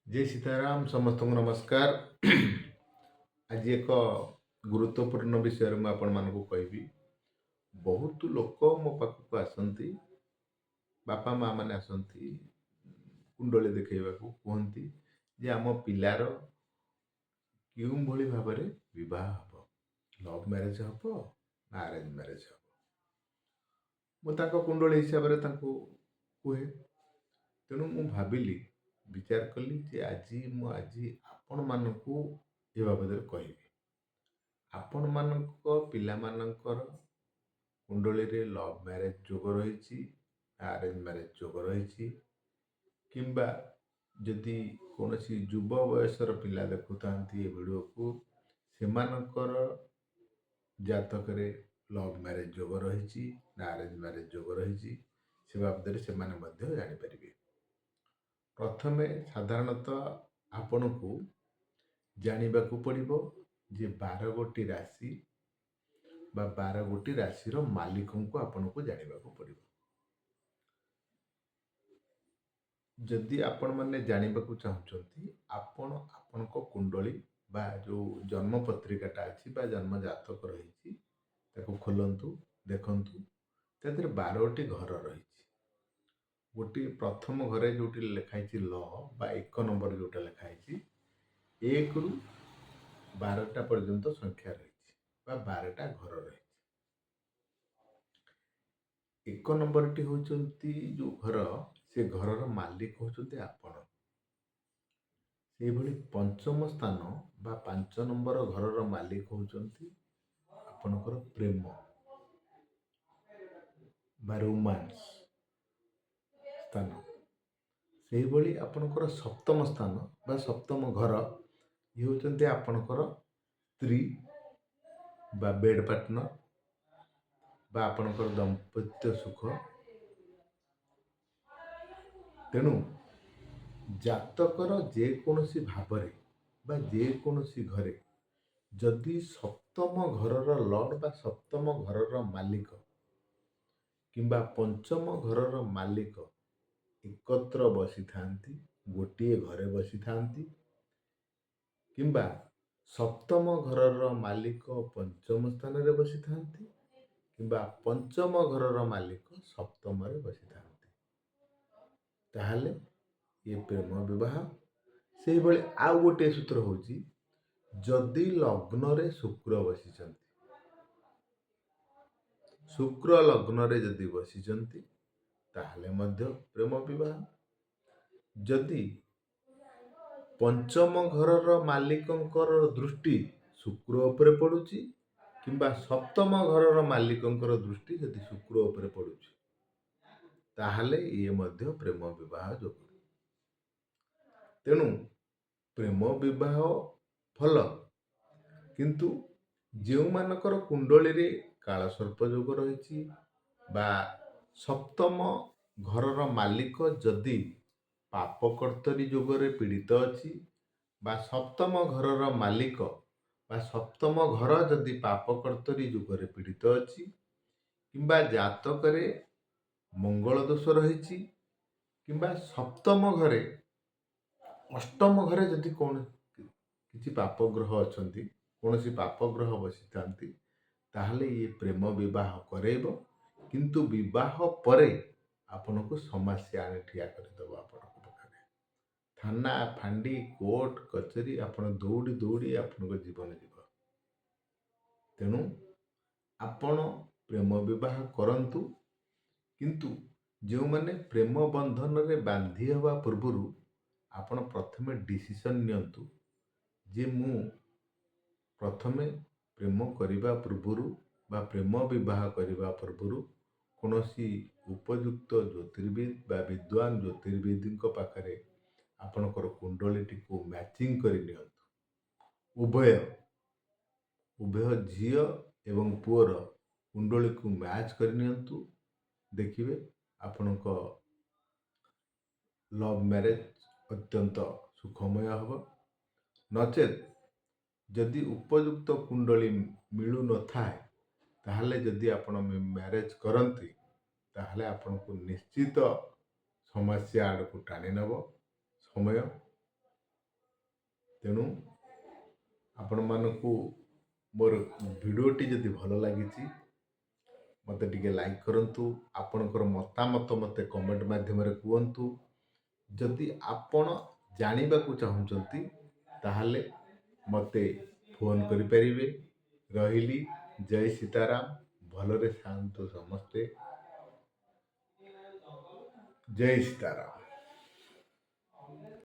जय सीताराम समस्त को नमस्कार। आज एक गुरुत्वपूर्ण विषय में आपण मानक कहि। बहुत लोक मो पाखक आसती, बापा माँ मैंने आसती कुंडली देखा कहती जे आम पिलार क्यों भली भाव विवाह हम, लव मैरेज हम ना अरेंज मैरेज हम। मुझे कुंडली हिसाब से कहे। तेणु मु भाविली विचार कली जे आज आपण मानकू ए बाबद कहि। आपण मानक पिला मानकर कुंडली रे लव मैरेज जोग रही, अरेंज मैरेज जोग रही, किंबा जदि कौन युव बयसर पिला देखुता वीडियो को सेमानकर जातक लव मैरेज जोग रही ना अरेंज मैरेज जोग रही से बाबद से जापर। प्रथमे साधारणतः आपण को जानवा पड़ो जे 12 गोटी राशि बा 12 गोटी राशि मालिकों को आपण को जानवा पड़ो। जदि आपण मैंने जानवा चाहते आपण आपण कुंडली बा जो जन्म पत्रिकाटा अच्छी जन्म जातक रही खोलतु देखु। तर 12टी घर रही। गोटे प्रथम घरे जो लिखाई ल बा 1 नंबर जोटा लिखाई 1 रु 12टा पर्यंत संख्या रही 12टा घर रही। 1 नंबर टी होचंती जो घर से घर मालिक होचंती आपण। से भली पंचम स्थान बा 5 नंबर घर मालिक होचंती आपणकर प्रेम बा रोमांस स्थान। से भली आपणकर सप्तम स्थान बा सप्तम घर ये होचंती आपणकर स्त्री बा बेड पार्टनर बा आपणकर दाम्पत्य सुख। तेणु जातकर जेकोसी भाव बा जेकोसी घरे जदि सप्तम घर लॉर्ड बा सप्तम घर मालिक किंबा पंचम घर मालिक एकत्र बसी था, गोटे घरे बसी था, किंबा सप्तम घर मालिक पंचम स्थान रे बसी था, किंबा पंचम घर मालिक सप्तम रे बसी था, ताहले ये प्रेम विवाह। से भली आउ गोटे सूत्र होची जदि लग्न रे शुक्र बसी, शुक्र लग्न रे जदि बसी ताहले मध्य प्रेम विवाह। जदि पंचम घर मालिकंकर दृष्टि शुक्र उपरे पड़ुची किंबा सप्तम घर मालिकंकर दृष्टि जदि शुक्र उपरे पड़ुची ताहले ये मध्य प्रेम विवाह जोग। तेणु प्रेम विवाह फल, किंतु जो मानकर कुंडली रे काल सर्प जोग रही बा सप्तम घर मालिक जदि पाप कर्तरी जोगरे पीड़ित अच्छी बा सप्तम घर मालिक बा सप्तम घर जदि पाप कर्तरी जोगरे पीड़ित अच्छी किंबा जातक मंगल दोष रही किंबा सप्तम घरे अष्टम घरे जदि कौन किसी पाप ग्रह अच्छा कौन सी पाप ग्रह बसी था, ताहले ये प्रेम विवाह करेब, किंतु विवाह परे आपण को समस्या आने ठिया करदेव। आपण थाना फांडी कोर्ट कचेरी आपण दौड़ी दौड़ी आपण जीवन जीव। तेणु आपण प्रेम विवाह करंतु, किंतु जो माने प्रेम बंधन रे बांधी हवा पूर्व आपण प्रथमे डिसीजन नियंतु जे मु प्रथमे प्रेम करने पूर्व बा प्रेम विवाह करने पूर्व कौनसी उपयुक्त ज्योतिर्विद बा विद्वान ज्योतिर्विद पाखरे आपणकर कुंडलीटी को मैचिंग कर नियंतु। उभय उभय झील एवं पुअर कुंडली को मैच कर नियंतु। देखिए आपण लव मैरेज अत्यंत सुखमय हम। नचेत जदि उपयुक्त कुंडली मिलू न थाए ताहले जदि आपण मैरेज करती ताहले आपण को निश्चित समस्या आड़ को टाणी नब समय। ତେଣୁ ଆପଣମାନଙ୍କୁ ମୋର ଭିଡ଼ିଓଟି ଯଦି ଭଲ ଲାଗିଛି ମୋତେ ଟିକେ ଲାଇକ୍ କରନ୍ତୁ। ଆପଣଙ୍କର ମତାମତ ମୋତେ କମେଣ୍ଟ ମାଧ୍ୟମରେ କୁହନ୍ତୁ। ଯଦି ଆପଣ ଜାଣିବାକୁ ଚାହୁଁଛନ୍ତି ତାହେଲେ ମୋତେ ଫୋନ୍ କରିପାରିବେ। ରହିଲି, ଜୟ ସୀତାରାମ। ଭଲରେ ଥାଆନ୍ତୁ ସମସ୍ତେ। ଜୟ ସୀତାରାମ।